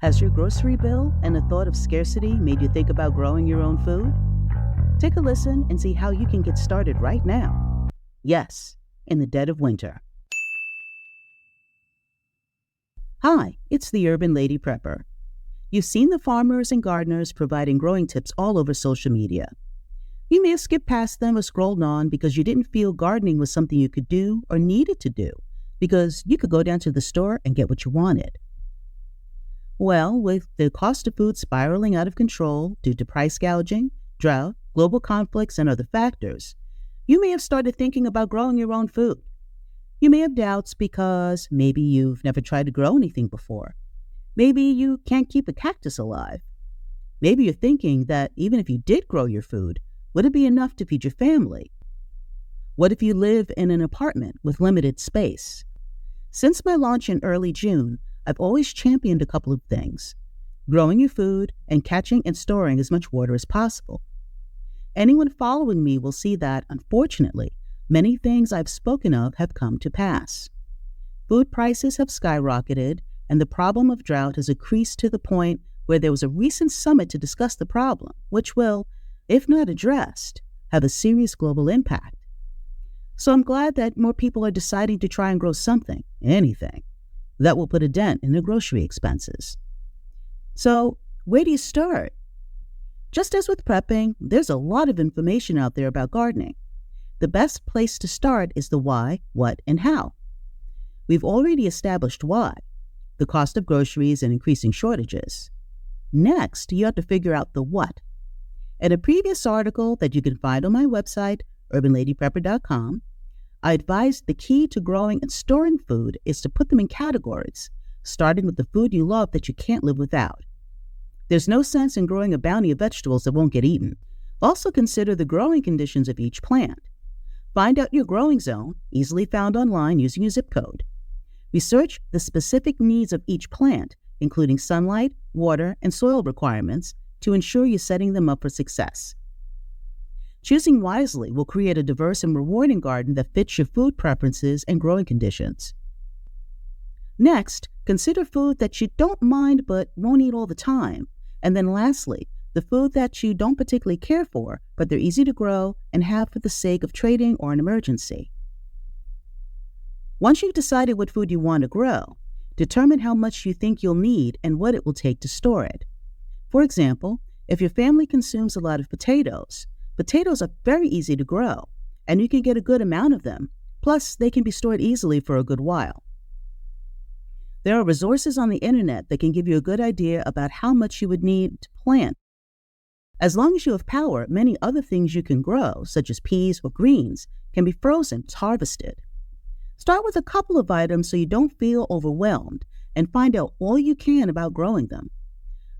Has your grocery bill and the thought of scarcity made you think about growing your own food? Take a listen and see how you can get started right now. Yes, in the dead of winter. Hi, it's the Urban Lady Prepper. You've seen the farmers and gardeners providing growing tips all over social media. You may have skipped past them or scrolled on because you didn't feel gardening was something you could do or needed to do because you could go down to the store and get what you wanted. Well, with the cost of food spiraling out of control due to price gouging, drought, global conflicts, and other factors, you may have started thinking about growing your own food. You may have doubts because maybe you've never tried to grow anything before. Maybe you can't keep a cactus alive. Maybe you're thinking that even if you did grow your food, would it be enough to feed your family? What if you live in an apartment with limited space? Since my launch in early June, I've always championed a couple of things: growing your food and catching and storing as much water as possible. Anyone following me will see that, unfortunately, many things I've spoken of have come to pass. Food prices have skyrocketed, and the problem of drought has increased to the point where there was a recent summit to discuss the problem, which will, if not addressed, have a serious global impact. So I'm glad that more people are deciding to try and grow something, anything, that will put a dent in their grocery expenses. So, where do you start? Just as with prepping, there's a lot of information out there about gardening. The best place to start is the why, what, and how. We've already established why: the cost of groceries and increasing shortages. Next, you have to figure out the what. In a previous article that you can find on my website, urbanladyprepper.com, I advised the key to growing and storing food is to put them in categories, starting with the food you love that you can't live without. There's no sense in growing a bounty of vegetables that won't get eaten. Also consider the growing conditions of each plant. Find out your growing zone, easily found online using your zip code. Research the specific needs of each plant, including sunlight, water, and soil requirements, to ensure you're setting them up for success. Choosing wisely will create a diverse and rewarding garden that fits your food preferences and growing conditions. Next, consider food that you don't mind but won't eat all the time. And then lastly, the food that you don't particularly care for, but they're easy to grow and have for the sake of trading or an emergency. Once you've decided what food you want to grow, determine how much you think you'll need and what it will take to store it. For example, if your family consumes a lot of potatoes are very easy to grow, and you can get a good amount of them. Plus, they can be stored easily for a good while. There are resources on the internet that can give you a good idea about how much you would need to plant. As long as you have power, many other things you can grow, such as peas or greens, can be frozen to harvested. Start with a couple of items so you don't feel overwhelmed, and find out all you can about growing them.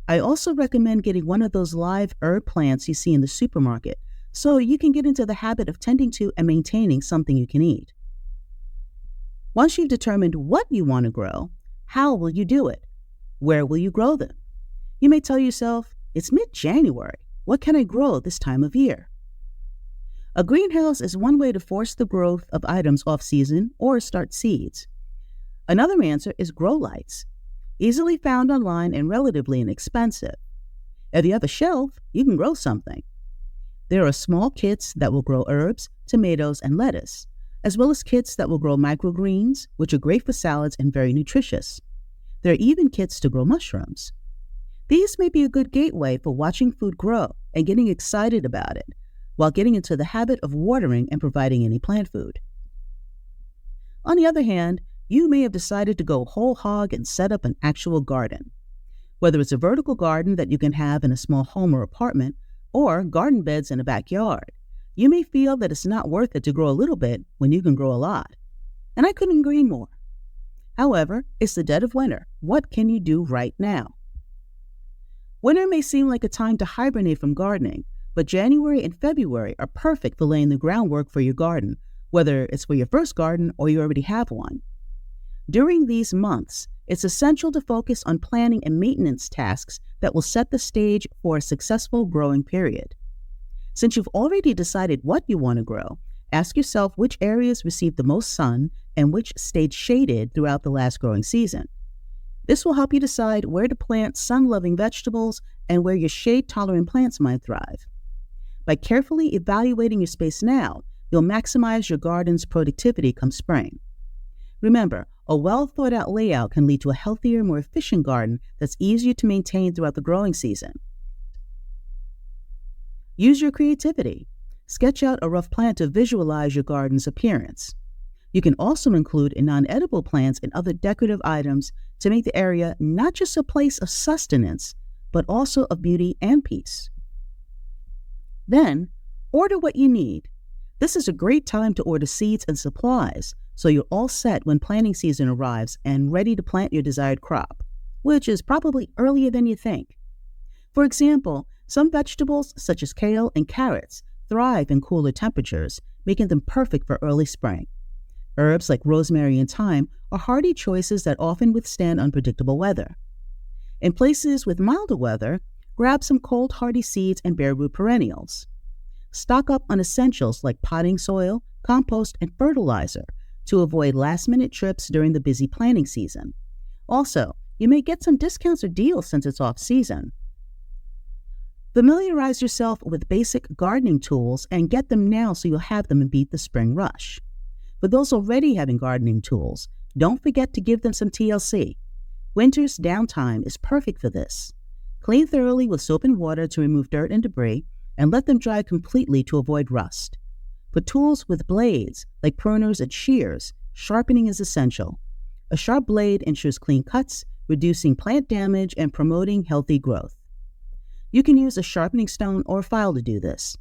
I also recommend getting one of those live herb plants you see in the supermarket, so you can get into the habit of tending to and maintaining something you can eat. Once you've determined what you want to grow, how will you do it? Where will you grow them? You may tell yourself, it's mid-January. What can I grow this time of year? A greenhouse is one way to force the growth of items off-season or start seeds. Another answer is grow lights, easily found online and relatively inexpensive. If you have a shelf, you can grow something. There are small kits that will grow herbs, tomatoes, and lettuce, as well as kits that will grow microgreens, which are great for salads and very nutritious. There are even kits to grow mushrooms. These may be a good gateway for watching food grow and getting excited about it, while getting into the habit of watering and providing any plant food. On the other hand, you may have decided to go whole hog and set up an actual garden. Whether it's a vertical garden that you can have in a small home or apartment, or garden beds in a backyard, you may feel that it's not worth it to grow a little bit when you can grow a lot. And I couldn't agree more. However, it's the dead of winter. What can you do right now? Winter may seem like a time to hibernate from gardening, but January and February are perfect for laying the groundwork for your garden, whether it's for your first garden or you already have one. During these months, it's essential to focus on planning and maintenance tasks that will set the stage for a successful growing period. Since you've already decided what you want to grow, ask yourself which areas received the most sun and which stayed shaded throughout the last growing season. This will help you decide where to plant sun-loving vegetables and where your shade-tolerant plants might thrive. By carefully evaluating your space now, you'll maximize your garden's productivity come spring. Remember, a well-thought-out layout can lead to a healthier, more efficient garden that's easier to maintain throughout the growing season. Use your creativity. Sketch out a rough plan to visualize your garden's appearance. You can also include non-edible plants and other decorative items to make the area not just a place of sustenance, but also of beauty and peace. Then, order what you need. This is a great time to order seeds and supplies, so you're all set when planting season arrives and ready to plant your desired crop, which is probably earlier than you think. For example, some vegetables, such as kale and carrots, thrive in cooler temperatures, making them perfect for early spring. Herbs like rosemary and thyme are hardy choices that often withstand unpredictable weather. In places with milder weather, grab some cold hardy seeds and bare root perennials. Stock up on essentials like potting soil, compost, and fertilizer to avoid last-minute trips during the busy planting season. Also, you may get some discounts or deals since it's off-season. Familiarize yourself with basic gardening tools and get them now so you'll have them and beat the spring rush. For those already having gardening tools, don't forget to give them some TLC. Winter's downtime is perfect for this. Clean thoroughly with soap and water to remove dirt and debris, and let them dry completely to avoid rust. For tools with blades, like pruners and shears, sharpening is essential. A sharp blade ensures clean cuts, reducing plant damage and promoting healthy growth. You can use a sharpening stone or file to do this.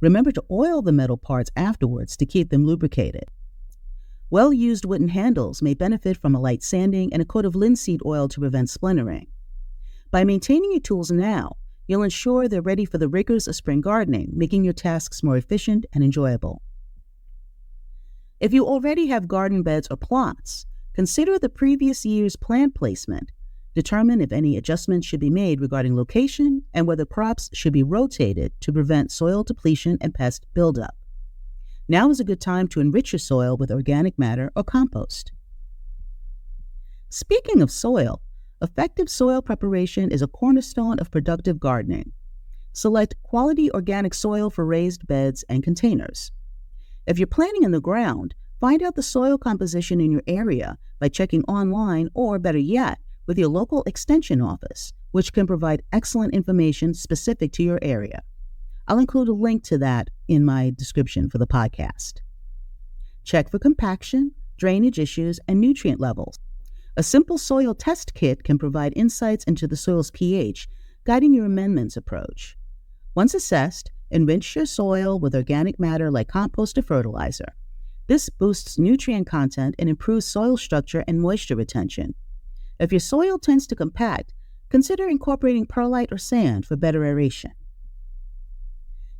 Remember to oil the metal parts afterwards to keep them lubricated. Well-used wooden handles may benefit from a light sanding and a coat of linseed oil to prevent splintering. By maintaining your tools now, you'll ensure they're ready for the rigors of spring gardening, making your tasks more efficient and enjoyable. If you already have garden beds or plots, consider the previous year's plant placement. Determine if any adjustments should be made regarding location and whether crops should be rotated to prevent soil depletion and pest buildup. Now is a good time to enrich your soil with organic matter or compost. Speaking of soil, effective soil preparation is a cornerstone of productive gardening. Select quality organic soil for raised beds and containers. If you're planting in the ground, find out the soil composition in your area by checking online or, better yet, with your local extension office, which can provide excellent information specific to your area. I'll include a link to that in my description for the podcast. Check for compaction, drainage issues, and nutrient levels. A simple soil test kit can provide insights into the soil's pH, guiding your amendments approach. Once assessed, enrich your soil with organic matter like compost or fertilizer. This boosts nutrient content and improves soil structure and moisture retention. If your soil tends to compact, consider incorporating perlite or sand for better aeration.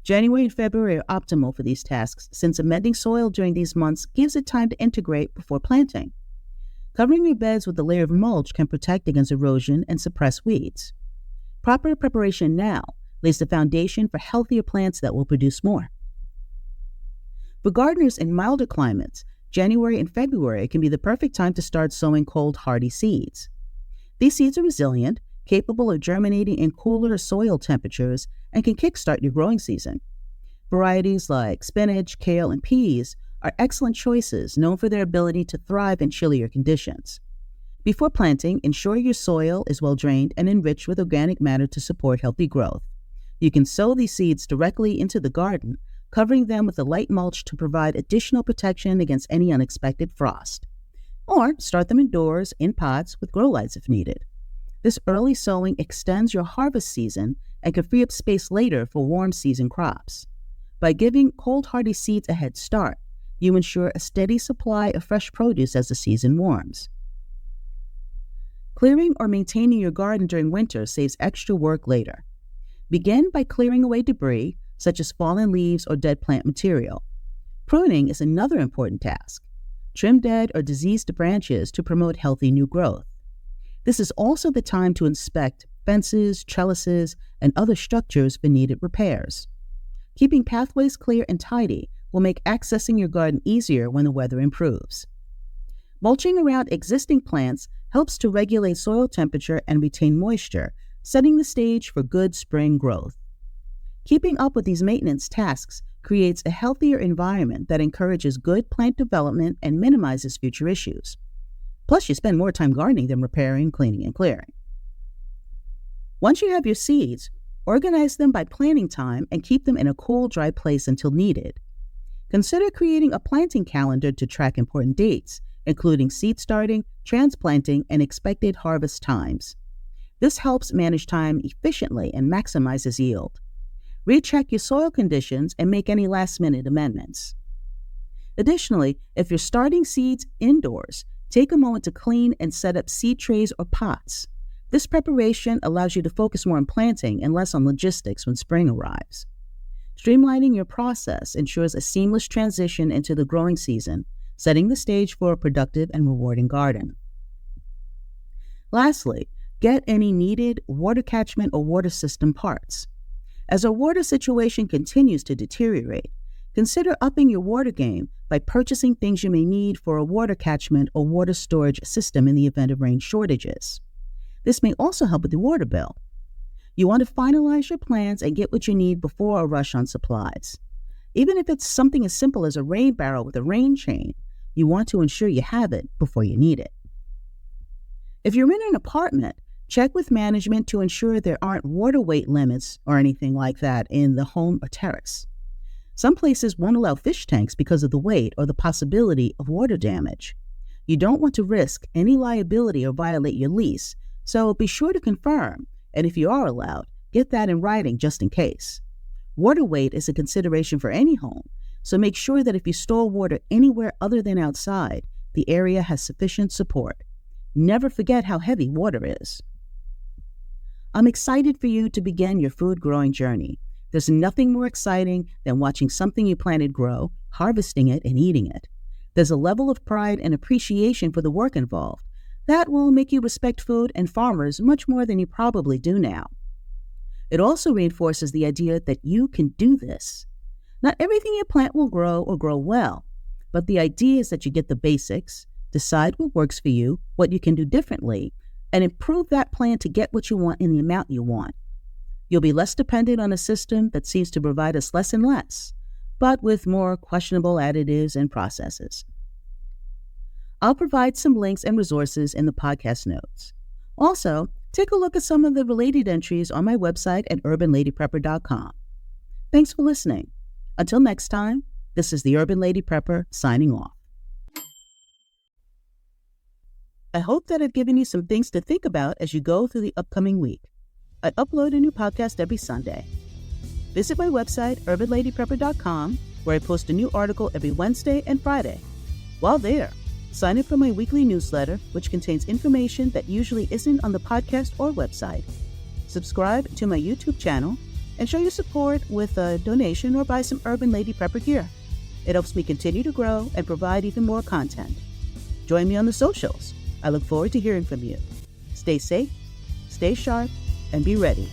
January and February are optimal for these tasks since amending soil during these months gives it time to integrate before planting. Covering your beds with a layer of mulch can protect against erosion and suppress weeds. Proper preparation now lays the foundation for healthier plants that will produce more. For gardeners in milder climates, January and February can be the perfect time to start sowing cold, hardy seeds. These seeds are resilient, capable of germinating in cooler soil temperatures, and can kickstart your growing season. Varieties like spinach, kale, and peas are excellent choices known for their ability to thrive in chillier conditions. Before planting, ensure your soil is well drained and enriched with organic matter to support healthy growth. You can sow these seeds directly into the garden, covering them with a light mulch to provide additional protection against any unexpected frost. Or start them indoors in pots with grow lights if needed. This early sowing extends your harvest season and can free up space later for warm season crops. By giving cold hardy seeds a head start, you ensure a steady supply of fresh produce as the season warms. Clearing or maintaining your garden during winter saves extra work later. Begin by clearing away debris, such as fallen leaves or dead plant material. Pruning is another important task. Trim dead or diseased branches to promote healthy new growth. This is also the time to inspect fences, trellises, and other structures for needed repairs. Keeping pathways clear and tidy will make accessing your garden easier when the weather improves. Mulching around existing plants helps to regulate soil temperature and retain moisture, setting the stage for good spring growth. Keeping up with these maintenance tasks creates a healthier environment that encourages good plant development and minimizes future issues. Plus, you spend more time gardening than repairing, cleaning, and clearing. Once you have your seeds, organize them by planting time and keep them in a cool, dry place until needed. Consider creating a planting calendar to track important dates, including seed starting, transplanting, and expected harvest times. This helps manage time efficiently and maximizes yield. Recheck your soil conditions and make any last-minute amendments. Additionally, if you're starting seeds indoors, take a moment to clean and set up seed trays or pots. This preparation allows you to focus more on planting and less on logistics when spring arrives. Streamlining your process ensures a seamless transition into the growing season, setting the stage for a productive and rewarding garden. Lastly, get any needed water catchment or water system parts. As our water situation continues to deteriorate, consider upping your water game by purchasing things you may need for a water catchment or water storage system in the event of rain shortages. This may also help with the water bill. You want to finalize your plans and get what you need before a rush on supplies. Even if it's something as simple as a rain barrel with a rain chain, you want to ensure you have it before you need it. If you're in an apartment, check with management to ensure there aren't water weight limits or anything like that in the home or terrace. Some places won't allow fish tanks because of the weight or the possibility of water damage. You don't want to risk any liability or violate your lease, so be sure to confirm, and if you are allowed, get that in writing just in case. Water weight is a consideration for any home, so make sure that if you store water anywhere other than outside, the area has sufficient support. Never forget how heavy water is. I'm excited for you to begin your food growing journey. There's nothing more exciting than watching something you planted grow, harvesting it, and eating it. There's a level of pride and appreciation for the work involved that will make you respect food and farmers much more than you probably do now. It also reinforces the idea that you can do this. Not everything you plant will grow or grow well, but the idea is that you get the basics, decide what works for you, what you can do differently, and improve that plan to get what you want in the amount you want. You'll be less dependent on a system that seems to provide us less and less, but with more questionable additives and processes. I'll provide some links and resources in the podcast notes. Also, take a look at some of the related entries on my website at urbanladyprepper.com. Thanks for listening. Until next time, this is the Urban Lady Prepper signing off. I hope that I've given you some things to think about as you go through the upcoming week. I upload a new podcast every Sunday. Visit my website, urbanladyprepper.com, where I post a new article every Wednesday and Friday. While there, sign up for my weekly newsletter, which contains information that usually isn't on the podcast or website. Subscribe to my YouTube channel and show your support with a donation or buy some Urban Lady Prepper gear. It helps me continue to grow and provide even more content. Join me on the socials. I look forward to hearing from you. Stay safe, stay sharp, and be ready.